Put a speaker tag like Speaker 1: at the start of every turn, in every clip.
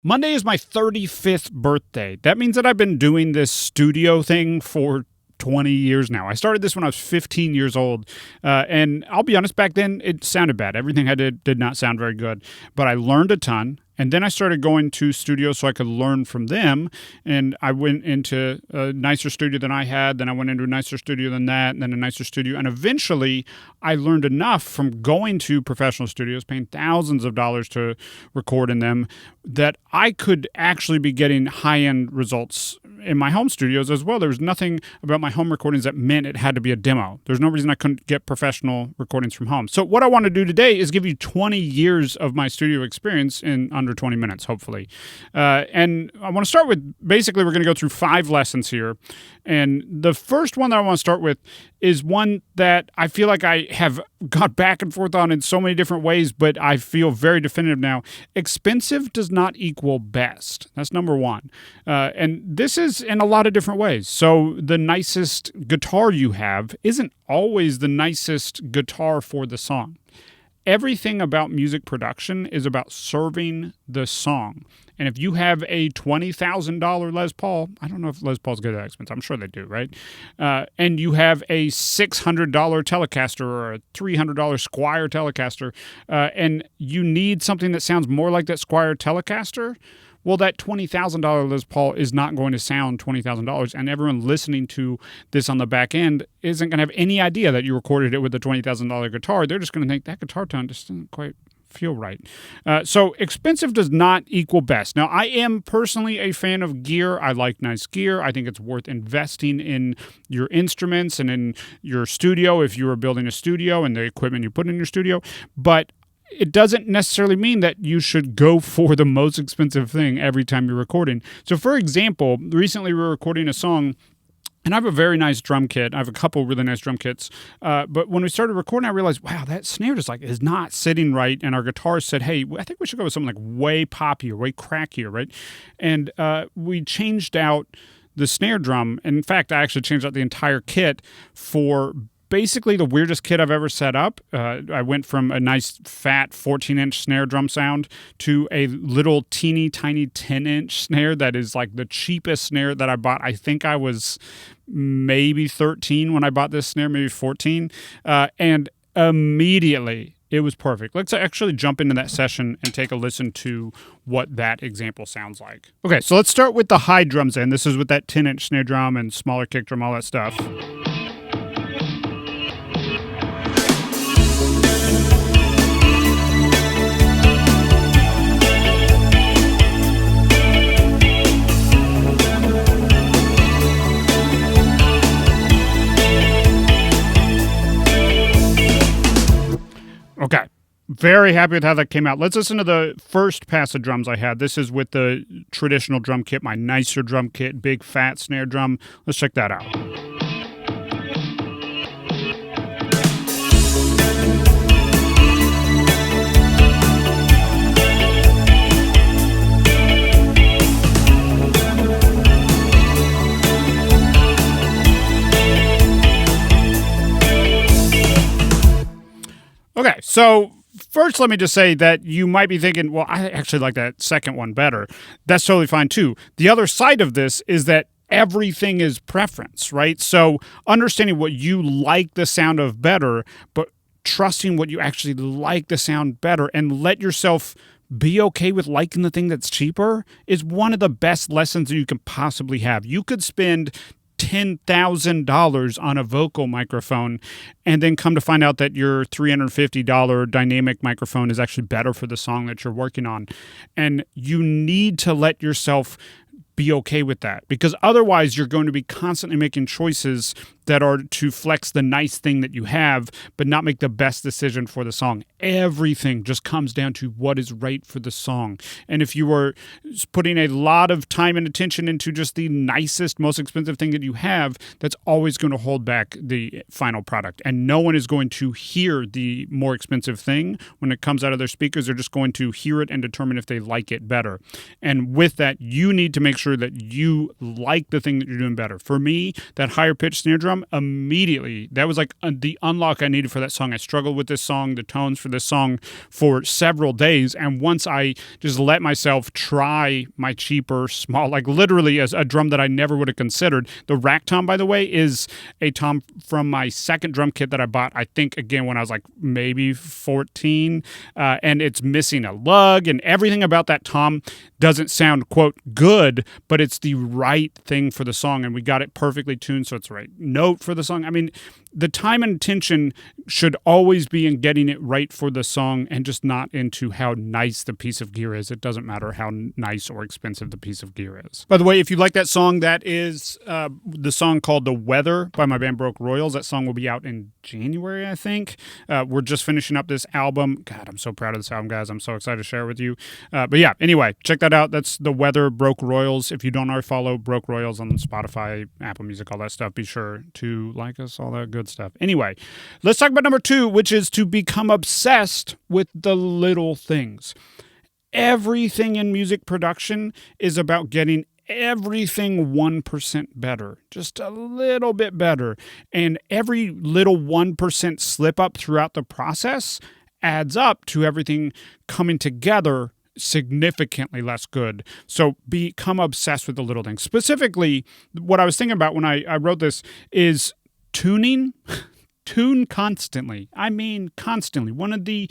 Speaker 1: Monday is my 35th birthday. That means that I've been doing this studio thing for 20 years now. I started this when I was 15 years old. And I'll be honest, back then it sounded bad. Everything I did not sound very good. But I learned a ton. And then I started going to studios so I could learn from them. And I went into a nicer studio than I had. Then I went into a nicer studio than that, and then a nicer studio. And eventually I learned enough from going to professional studios, paying thousands of dollars to record in them, that I could actually be getting high-end results in my home studios as well. There was nothing about my home recordings that meant it had to be a demo. There's no reason I couldn't get professional recordings from home. So what I want to do today is give you 20 years of my studio experience in under 20 minutes, hopefully. And I want to start with, basically, we're going to go through 5 lessons here. And the first one that I want to start with is one that I feel like I have got back and forth on in so many different ways, but I feel very definitive now. Expensive does not equal best. That's number one. And this is in a lot of different ways. So the nicest guitar you have isn't always the nicest guitar for the song. Everything about music production is about serving the song. And if you have a $20,000 Les Paul, I don't know if Les Paul's good at that expense. I'm sure they do, right? And you have a $600 Telecaster or a $300 Squier Telecaster, and you need something that sounds more like that Squier Telecaster, well, that $20,000 Les Paul is not going to sound $20,000, and everyone listening to this on the back end isn't going to have any idea that you recorded it with a $20,000 guitar. They're just going to think that guitar tone just doesn't quite feel right. So expensive does not equal best. Now, I am personally a fan of gear. I like nice gear. I think it's worth investing in your instruments and in your studio if you are building a studio and the equipment you put in your studio. But it doesn't necessarily mean that you should go for the most expensive thing every time you're recording. So, for example, recently we were recording a song, and I have a very nice drum kit. I have a couple really nice drum kits. But when we started recording, I realized, wow, that snare just is not sitting right. And our guitarist said, hey, I think we should go with something like way poppier, way crackier, right? And we changed out the snare drum. And in fact, I actually changed out the entire kit for basically the weirdest kit I've ever set up. I went from a nice fat 14-inch snare drum sound to a little teeny tiny 10-inch snare that is like the cheapest snare that I bought. I think I was maybe 13 when I bought this snare, maybe 14. And immediately it was perfect. Let's actually jump into that session and take a listen to what that example sounds like. Okay, so let's start with the high drums end. This is with that 10-inch snare drum and smaller kick drum, all that stuff. Okay, very happy with how that came out. Let's listen to the first pass of drums I had. This is with the traditional drum kit, my nicer drum kit, big fat snare drum. Let's check that out. Okay, so first let me just say that you might be thinking, well, I actually like that second one better. That's totally fine too. The other side of this is that everything is preference, right? So understanding what you like the sound of better, but trusting what you actually like the sound better, and let yourself be okay with liking the thing that's cheaper is one of the best lessons that you can possibly have. You could spend $10,000 on a vocal microphone and then come to find out that your $350 dynamic microphone is actually better for the song that you're working on. And you need to let yourself be okay with that, because otherwise you're going to be constantly making choices that are to flex the nice thing that you have, but not make the best decision for the song. Everything just comes down to what is right for the song. And if you are putting a lot of time and attention into just the nicest, most expensive thing that you have, that's always going to hold back the final product. And no one is going to hear the more expensive thing when it comes out of their speakers. They're just going to hear it and determine if they like it better. And with that, you need to make sure that you like the thing that you're doing better. For me, that higher pitch snare drum, drum, immediately, that was like the unlock I needed for that song. I struggled with this song, the tones for this song for several days. And once I just let myself try my cheaper, small, like literally as a drum that I never would have considered. The rack tom, by the way, is a tom from my second drum kit that I bought, I think, again, when I was like maybe 14. And it's missing a lug, and everything about that tom doesn't sound, quote, good, but it's the right thing for the song, and we got it perfectly tuned, so it's the right note for the song. I mean, the time and attention should always be in getting it right for the song and just not into how nice the piece of gear is. It doesn't matter how nice or expensive the piece of gear is. By the way, if you like that song, that is the song called The Weather by my band Broke Royals. That song will be out in January, I think. We're just finishing up this album. God, I'm so proud of this album, guys. I'm so excited to share it with you. But yeah, anyway, check that out. That's The Weather, Broke Royals. If you don't already follow Broke Royals on Spotify, Apple Music, all that stuff, be sure to like us, all that good stuff. Anyway, let's talk about number 2, which is to become obsessed with the little things. Everything in music production is about getting everything 1% better, just a little bit better. And every little 1% slip up throughout the process adds up to everything coming together significantly less good. So become obsessed with the little things. Specifically, what I was thinking about when I wrote this is tuning. Tune constantly. I mean, constantly. One of the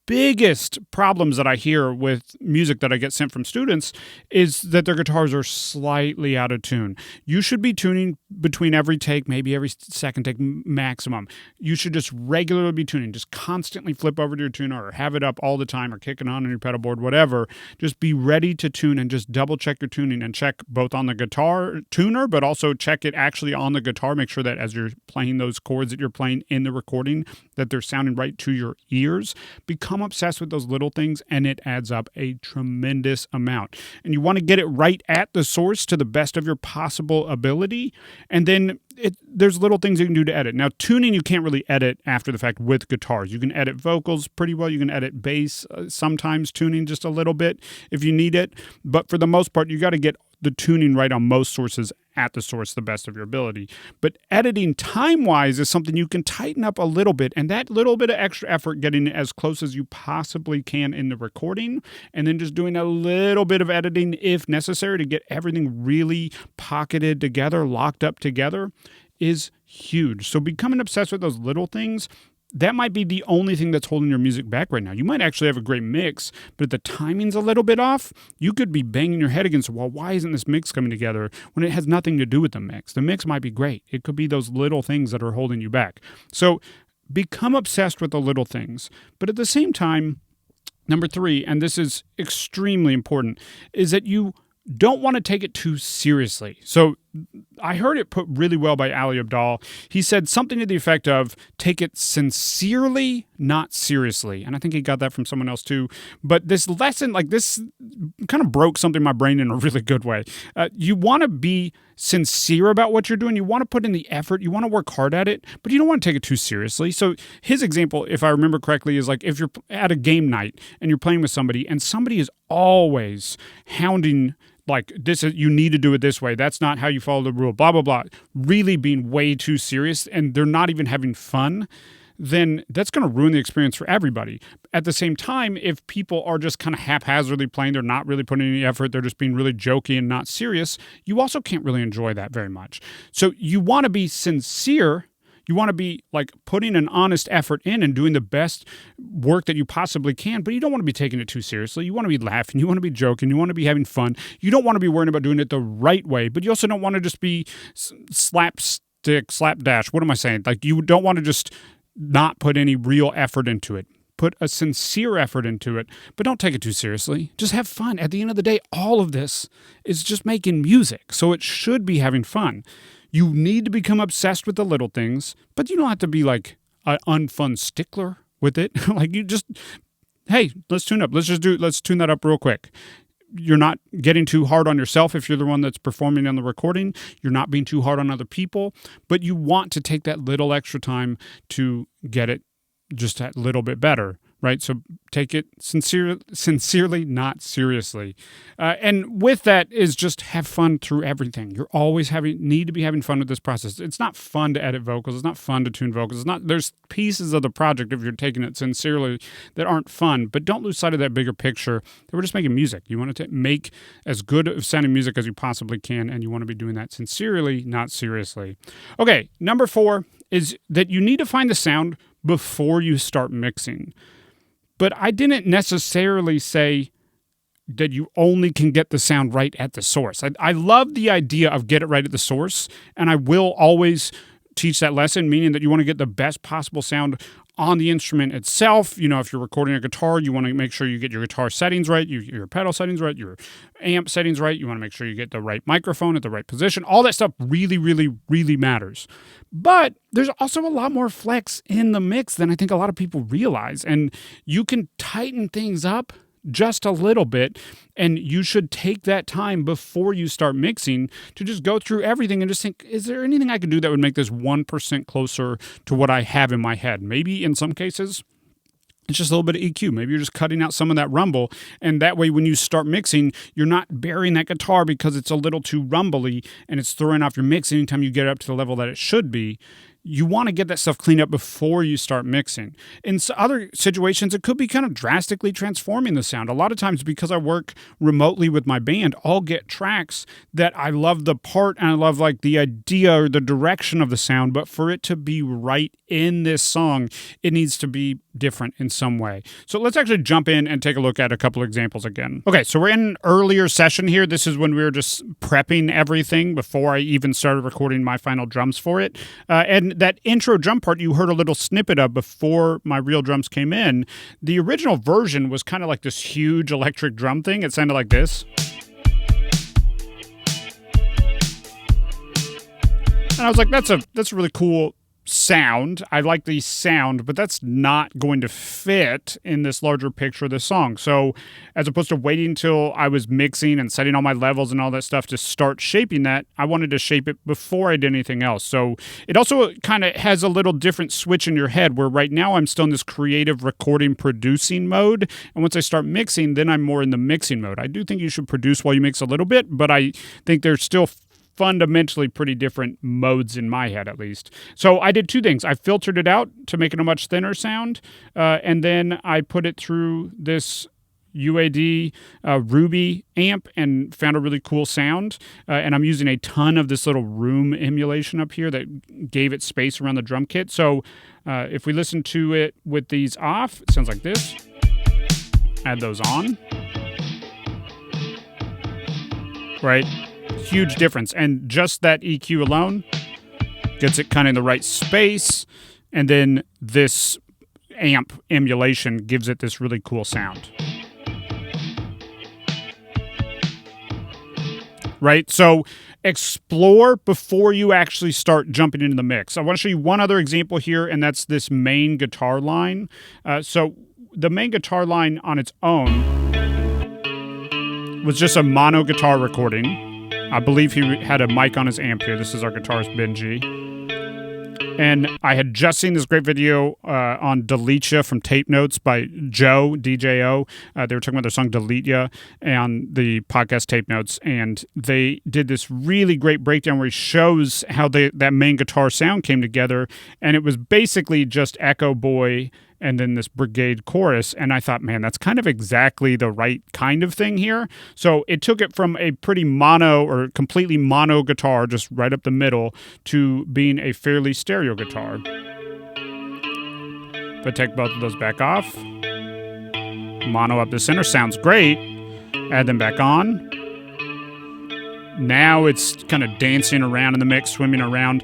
Speaker 1: biggest problems that I hear with music that I get sent from students is that their guitars are slightly out of tune. You should be tuning between every take, maybe every second take maximum. You should just regularly be tuning. Just constantly flip over to your tuner or have it up all the time or kick it on your pedal board, whatever. Just be ready to tune and just double check your tuning and check both on the guitar tuner, but also check it actually on the guitar. Make sure that as you're playing those chords that you're playing in the recording, that they're sounding right to your ears. Become obsessed with those little things, and it adds up a tremendous amount. And you want to get it right at the source to the best of your possible ability, and then there's little things you can do to edit. Now, tuning you can't really edit after the fact with guitars. You can edit vocals pretty well. You can edit bass, sometimes tuning just a little bit if you need it. But for the most part, you got to get the tuning right on most sources at the source the best of your ability. But editing time-wise is something you can tighten up a little bit, and that little bit of extra effort getting it as close as you possibly can in the recording, and then just doing a little bit of editing if necessary to get everything really pocketed together, locked up together, is huge. So becoming obsessed with those little things, that might be the only thing that's holding your music back right now. You might actually have a great mix, but if the timing's a little bit off, you could be banging your head against the wall. Why isn't this mix coming together when it has nothing to do with the mix? The mix might be great. It could be those little things that are holding you back. So become obsessed with the little things. But at the same time, number 3, and this is extremely important, is that you don't want to take it too seriously. So I heard it put really well by Ali Abdaal. He said something to the effect of, take it sincerely, not seriously. And I think he got that from someone else too. But this lesson, like this, kind of broke something in my brain in a really good way. You want to be sincere about what you're doing. You want to put in the effort. You want to work hard at it, but you don't want to take it too seriously. So his example, if I remember correctly, is like if you're at a game night and you're playing with somebody and somebody is always hounding like this, you need to do it this way. That's not how you follow the rule, blah, blah, blah. Really being way too serious and they're not even having fun, then that's going to ruin the experience for everybody. At the same time, if people are just kind of haphazardly playing, they're not really putting any effort, they're just being really jokey and not serious, you also can't really enjoy that very much. So you want to be sincere. You want to be like putting an honest effort in and doing the best work that you possibly can, but you don't want to be taking it too seriously. You want to be laughing. You want to be joking. You want to be having fun. You don't want to be worrying about doing it the right way, but you also don't want to just be slapdash. What am I saying? Like you don't want to just not put any real effort into it. Put a sincere effort into it, but don't take it too seriously. Just have fun. At the end of the day, all of this is just making music, so it should be having fun. You need to become obsessed with the little things, but you don't have to be like an unfun stickler with it. Like you just, hey, let's tune up. Let's tune that up real quick. You're not getting too hard on yourself if you're the one that's performing on the recording. You're not being too hard on other people, but you want to take that little extra time to get it just that little bit better. right? So take it sincerely, not seriously. And with that is just have fun through everything. You're always need to be having fun with this process. It's not fun to edit vocals. It's not fun to tune vocals. There's pieces of the project, if you're taking it sincerely, that aren't fun, but don't lose sight of that bigger picture that we're just making music. You want to make as good of sounding music as you possibly can, and you want to be doing that sincerely, not seriously. Okay, number 4 is that you need to find the sound before you start mixing. But I didn't necessarily say that you only can get the sound right at the source. I love the idea of get it right at the source, and I will always teach that lesson, meaning that you want to get the best possible sound on the instrument itself. You know, if you're recording a guitar, you want to make sure you get your guitar settings right, your pedal settings right, your amp settings right. You want to make sure you get the right microphone at the right position. All that stuff really, really, really matters. But there's also a lot more flex in the mix than I think a lot of people realize. And you can tighten things up just a little bit, and you should take that time before you start mixing to just go through everything and just think, is there anything I could do that would make this 1% closer to what I have in my head? Maybe in some cases, it's just a little bit of EQ. Maybe you're just cutting out some of that rumble, and that way when you start mixing, you're not burying that guitar because it's a little too rumbly and it's throwing off your mix anytime you get up to the level that it should be. You want to get that stuff cleaned up before you start mixing. In other situations, it could be kind of drastically transforming the sound. A lot of times, because I work remotely with my band, I'll get tracks that I love the part and I love like the idea or the direction of the sound, but for it to be right in this song, it needs to be different in some way. So let's actually jump in and take a look at a couple examples again. Okay, so we're in an earlier session here. This is when we were just prepping everything before I even started recording my final drums for it. And that intro drum part you heard a little snippet of before my real drums came in. The original version was kind of like this huge electric drum thing. It sounded like this. And I was like, that's a really cool sound. I like the sound, but that's not going to fit in this larger picture of the song. So as opposed to waiting until I was mixing and setting all my levels and all that stuff to start shaping that, I wanted to shape it before I did anything else. So it also kind of has a little different switch in your head where right now I'm still in this creative recording producing mode. And once I start mixing, then I'm more in the mixing mode. I do think you should produce while you mix a little bit, but I think there's still fundamentally pretty different modes in my head, at least. So I did 2 things. I filtered it out to make it a much thinner sound, and then I put it through this UAD Ruby amp and found a really cool sound. And I'm using a ton of this little room emulation up here that gave it space around the drum kit. So if we listen to it with these off, it sounds like this. Add those on. Right? Huge difference. And just that EQ alone gets it kind of in the right space. And then this amp emulation gives it this really cool sound. Right? So explore before you actually start jumping into the mix. I want to show you one other example here, and that's this main guitar line. So the main guitar line on its own was just a mono guitar recording. I believe he had a mic on his amp here. This is our guitarist, Benji. And I had just seen this great video on Delete Ya from Tape Notes by Joe, DJO. They were talking about their song Delete Ya and the podcast Tape Notes. And they did this really great breakdown where he shows how that main guitar sound came together. And it was basically just Echo Boy and then this Brigade chorus. And I thought, man, that's kind of exactly the right kind of thing here. So it took it from a pretty mono or completely mono guitar, just right up the middle, to being a fairly stereo guitar. If I take both of those back off, mono up the center, sounds great. Add them back on. Now it's kind of dancing around in the mix, swimming around.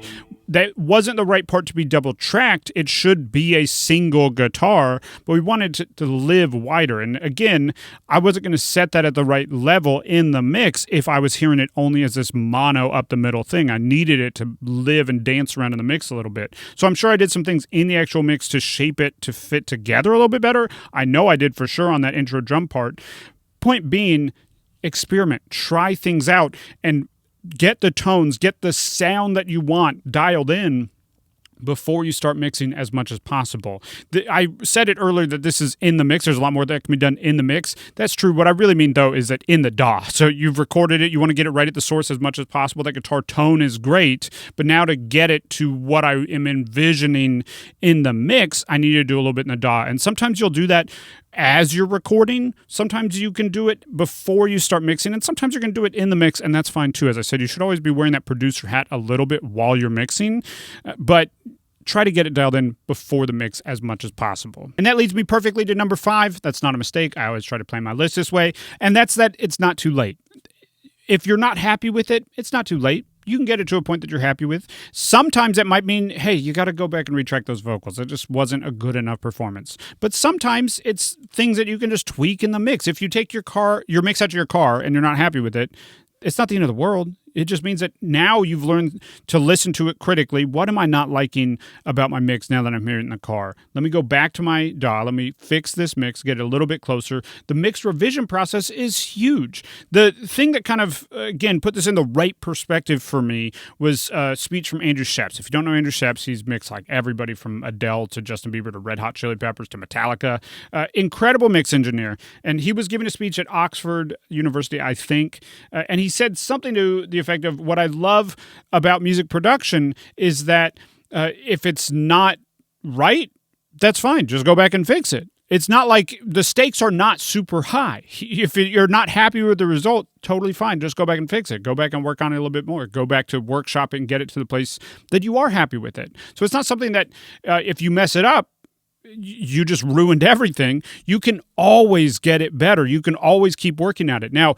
Speaker 1: That wasn't the right part to be double tracked. It should be a single guitar, but we wanted to live wider. And again, I wasn't going to set that at the right level in the mix if I was hearing it only as this mono up the middle thing. I needed it to live and dance around in the mix a little bit. So I'm sure I did some things in the actual mix to shape it to fit together a little bit better. I know I did for sure on that intro drum part. Point being, experiment, try things out, and get the tones, get the sound that you want dialed in before you start mixing as much as possible. I said it earlier that this is in the mix. There's a lot more that can be done in the mix. That's true. What I really mean, though, is that in the DAW. So you've recorded it. You want to get it right at the source as much as possible. That guitar tone is great. But now to get it to what I am envisioning in the mix, I need to do a little bit in the DAW. And sometimes you'll do that as you're recording. Sometimes you can do it before you start mixing, and sometimes you're going to do it in the mix, and that's fine too. As I said, you should always be wearing that producer hat a little bit while you're mixing, but try to get it dialed in before the mix as much as possible. And that leads me perfectly to number 5. That's not a mistake. I always try to plan my list this way, and that's that it's not too late. If you're not happy with it, it's not too late. You can get it to a point that you're happy with. Sometimes that might mean, hey, you got to go back and retrack those vocals. It just wasn't a good enough performance. But sometimes it's things that you can just tweak in the mix. If you take your mix out to your car and you're not happy with it, it's not the end of the world. It just means that now you've learned to listen to it critically. What am I not liking about my mix now that I'm here in the car? Let me go back to my DAW. Let me fix this mix, get it a little bit closer. The mix revision process is huge. The thing that kind of, again, put this in the right perspective for me was a speech from Andrew Scheps. If you don't know Andrew Scheps, he's mixed like everybody from Adele to Justin Bieber to Red Hot Chili Peppers to Metallica. Incredible mix engineer. And he was giving a speech at Oxford University, I think, and he said something to the effect of, what I love about music production is that if it's not right, that's fine. Just go back and fix it. It's not like the stakes are not super high. If you're not happy with the result, totally fine. Just go back and fix it. Go back and work on it a little bit more. Go back to workshop and get it to the place that you are happy with it. So it's not something that if you mess it up, you just ruined everything. You can always get it better. You can always keep working at it. Now,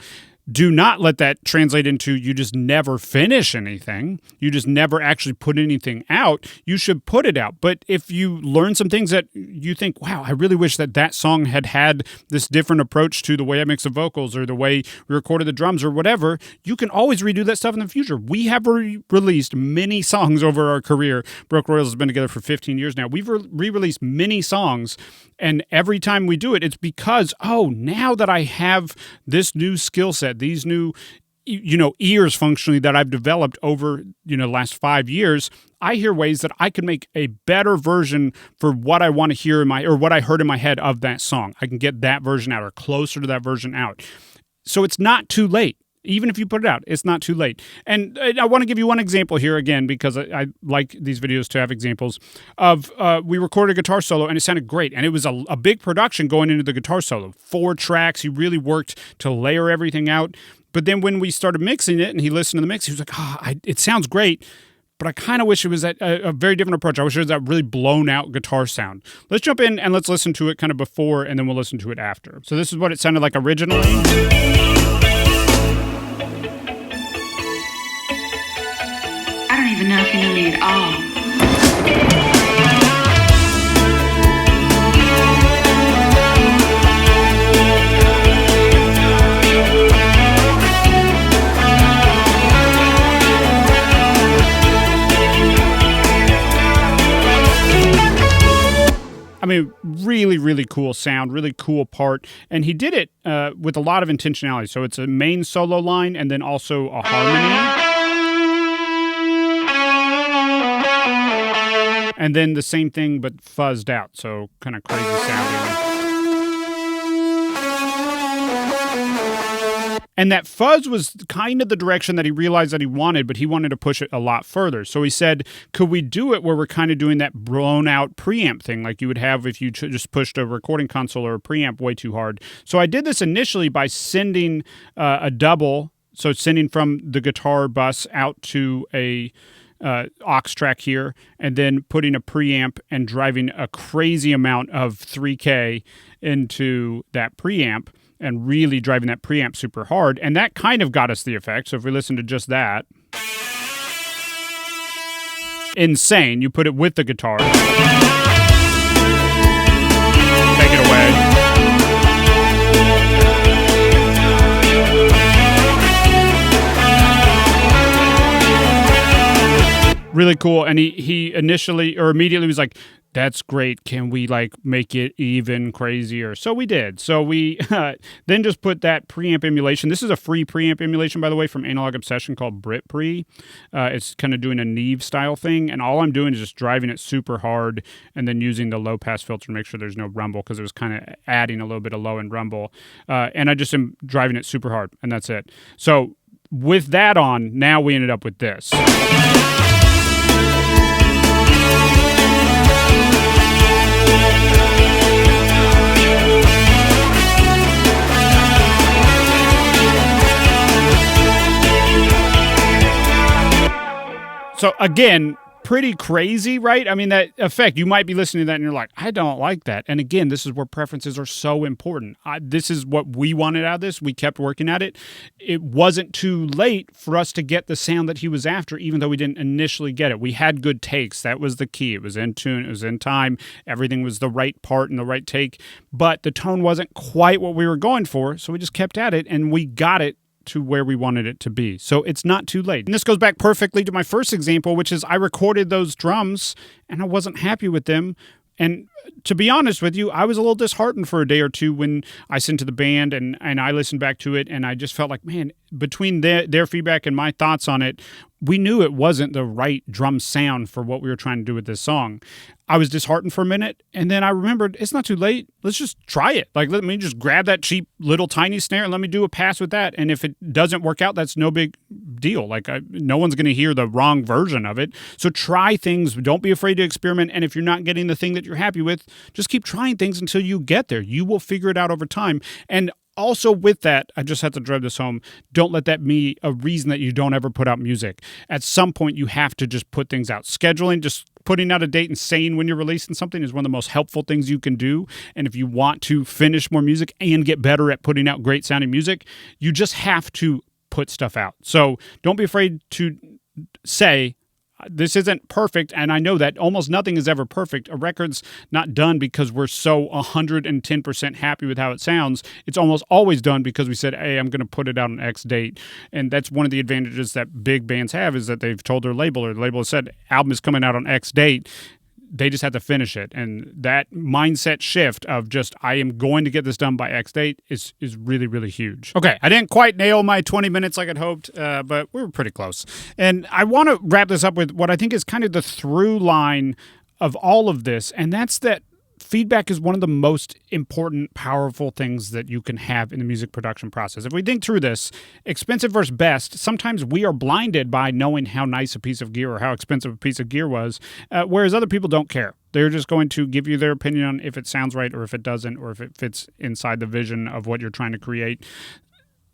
Speaker 1: do not let that translate into you just never finish anything. You just never actually put anything out. You should put it out. But if you learn some things that you think, wow, I really wish that song had this different approach to the way I mix the vocals or the way we recorded the drums or whatever, you can always redo that stuff in the future. We have released many songs over our career. Broke Royals has been together for 15 years now. We've re-released many songs, and every time we do it, it's because, now that I have this new skill set, these new, ears functionally that I've developed over, the last 5 years, I hear ways that I can make a better version for what I want to hear or what I heard in my head of that song. I can get that version out or closer to that version out. So it's not too late. Even if you put it out, it's not too late. And I want to give you one example here again, because I like these videos to have examples of, we recorded a guitar solo and it sounded great. And it was a big production going into the guitar solo. 4 tracks. He really worked to layer everything out. But then when we started mixing it and he listened to the mix, he was like, it sounds great, but I kind of wish it was a very different approach. I wish it was that really blown out guitar sound. Let's jump in and let's listen to it kind of before, and then we'll listen to it after. So this is what it sounded like originally.
Speaker 2: I don't even know if you know me at all.
Speaker 1: I mean, really, really cool sound, really cool part. And he did it with a lot of intentionality. So it's a main solo line and then also a harmony. And then the same thing, but fuzzed out. So kind of crazy sounding. And that fuzz was kind of the direction that he realized that he wanted, but he wanted to push it a lot further. So he said, could we do it where we're kind of doing that blown out preamp thing like you would have if you just pushed a recording console or a preamp way too hard? So I did this initially by sending a double, so sending from the guitar bus out to a aux track here, and then putting a preamp and driving a crazy amount of 3K into that preamp and really driving that preamp super hard. And that kind of got us the effect. So if we listen to just that, insane. You put it with the guitar. Take it away. Really cool. And he initially or immediately was like, That's great. Can we like make it even crazier? So we did. So we then just put that preamp emulation. This is a free preamp emulation, by the way, from Analog Obsession called Brit Pre. It's kind of doing a Neve style thing. And all I'm doing is just driving it super hard and then using the low pass filter to make sure there's no rumble, because it was kind of adding a little bit of low end rumble. And I just am driving it super hard, and that's it. So with that on, now we ended up with this. So again, pretty crazy, right? I mean, that effect, you might be listening to that and you're like, I don't like that. And again, this is where preferences are so important. This is what we wanted out of this. We kept working at it. It wasn't too late for us to get the sound that he was after, even though we didn't initially get it. We had good takes. That was the key. It was in tune. It was in time. Everything was the right part and the right take. But the tone wasn't quite what we were going for, so we just kept at it, and we got it to where we wanted it to be. So it's not too late. And this goes back perfectly to my first example, which is I recorded those drums and I wasn't happy with them. And to be honest with you, I was a little disheartened for a day or two when I sent to the band and I listened back to it, and I just felt like, man, between their feedback and my thoughts on it, we knew it wasn't the right drum sound for what we were trying to do with this song. I was disheartened for a minute, and then I remembered it's not too late. Let's just try it. Like, let me just grab that cheap little tiny snare and let me do a pass with that. And if it doesn't work out, that's no big deal. Like, no one's going to hear the wrong version of it. So try things. Don't be afraid to experiment. And if you're not getting the thing that you're happy with, just keep trying things until you get there. You will figure it out over time. And also with that, I just have to drive this home. Don't let that be a reason that you don't ever put out music. At some point, you have to just put things out. Scheduling, just putting out a date and saying when you're releasing something is one of the most helpful things you can do. And if you want to finish more music and get better at putting out great sounding music, you just have to put stuff out. So don't be afraid to say, this isn't perfect, and I know that almost nothing is ever perfect. A record's not done because we're so 110% happy with how it sounds. It's almost always done because we said, hey, I'm going to put it out on X date. And that's one of the advantages that big bands have, is that they've told their label, or the label has said, album is coming out on X date. They just have to finish it. And that mindset shift of just, I am going to get this done by X date is really, really huge. Okay, I didn't quite nail my 20 minutes like I'd hoped, but we were pretty close. And I want to wrap this up with what I think is kind of the through line of all of this, and that's that feedback is one of the most important, powerful things that you can have in the music production process. If we think through this, expensive versus best, sometimes we are blinded by knowing how nice a piece of gear or how expensive a piece of gear was, whereas other people don't care. They're just going to give you their opinion on if it sounds right or if it doesn't, or if it fits inside the vision of what you're trying to create.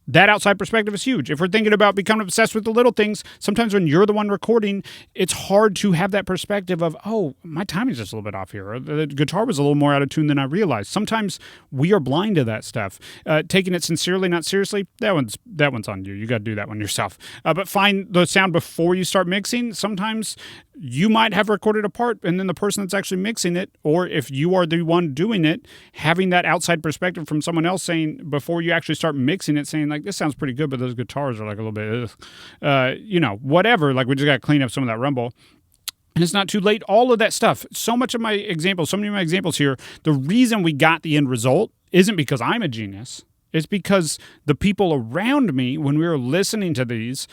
Speaker 1: That outside perspective is huge. If we're thinking about becoming obsessed with the little things, sometimes when you're the one recording, it's hard to have that perspective of, oh, my timing's just a little bit off here, or the guitar was a little more out of tune than I realized. Sometimes we are blind to that stuff. Taking it sincerely, not seriously, that one's on you. You got to do that one yourself. But find the sound before you start mixing. Sometimes you might have recorded a part, and then the person that's actually mixing it, or if you are the one doing it, having that outside perspective from someone else saying, before you actually start mixing it, saying like, this sounds pretty good, but those guitars are like a little bit, whatever. Like, we just got to clean up some of that rumble. And it's not too late. All of that stuff. So many of my examples here, the reason we got the end result isn't because I'm a genius. It's because the people around me, when we were listening to these,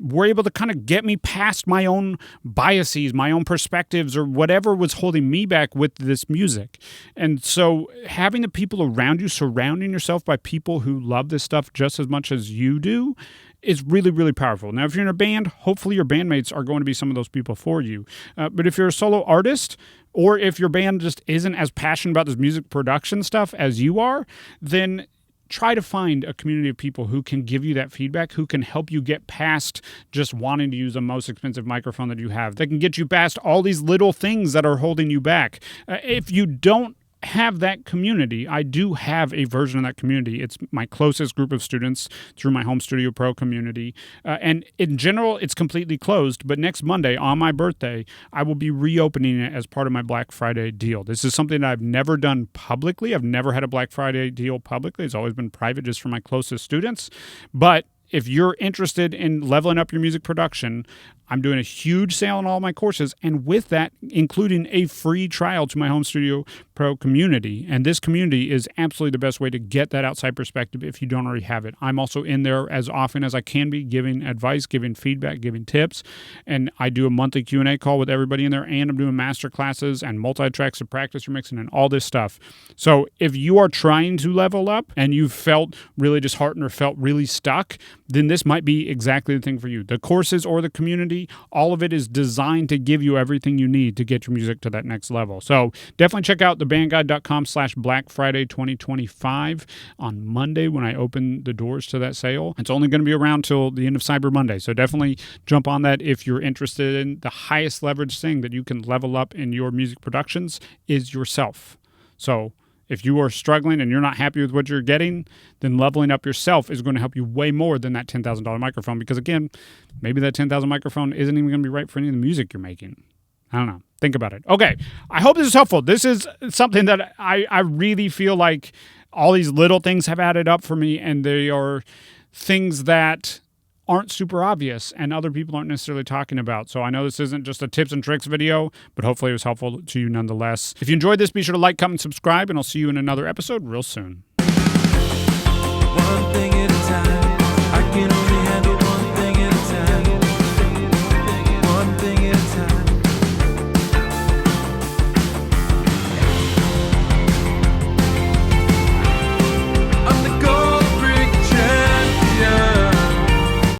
Speaker 1: were able to kind of get me past my own biases, my own perspectives, or whatever was holding me back with this music. And so having the people around you, surrounding yourself by people who love this stuff just as much as you do, is really, really powerful. Now, if you're in a band, hopefully your bandmates are going to be some of those people for you. But if you're a solo artist, or if your band just isn't as passionate about this music production stuff as you are, then try to find a community of people who can give you that feedback, who can help you get past just wanting to use the most expensive microphone that you have. That can get you past all these little things that are holding you back. If you don't have that community, I do have a version of that community. It's my closest group of students through my Home Studio Pro community. And in general, it's completely closed. But next Monday, on my birthday, I will be reopening it as part of my Black Friday deal. This is something that I've never done publicly. I've never had a Black Friday deal publicly. It's always been private just for my closest students. But if you're interested in leveling up your music production, I'm doing a huge sale on all my courses, and with that, including a free trial to my Home Studio Pro community. And this community is absolutely the best way to get that outside perspective if you don't already have it. I'm also in there as often as I can be, giving advice, giving feedback, giving tips, and I do a monthly Q&A call with everybody in there, and I'm doing master classes and multi-tracks to practice your mixing and all this stuff. So if you are trying to level up and you've felt really disheartened or felt really stuck, then this might be exactly the thing for you. The courses or the community, all of it is designed to give you everything you need to get your music to that next level. So definitely check out thebandguide.com/Black Friday 2025 on Monday when I open the doors to that sale. It's only going to be around till the end of Cyber Monday. So definitely jump on that if you're interested in the highest leverage thing that you can level up in your music productions is yourself. So if you are struggling and you're not happy with what you're getting, then leveling up yourself is going to help you way more than that $10,000 microphone. Because again, maybe that $10,000 microphone isn't even going to be right for any of the music you're making. I don't know. Think about it. Okay. I hope this is helpful. This is something that I really feel like all these little things have added up for me, and they are things that aren't super obvious and other people aren't necessarily talking about. So I know this isn't just a tips and tricks video, but hopefully it was helpful to you nonetheless. If you enjoyed this, be sure to like, comment, subscribe, and I'll see you in another episode real soon.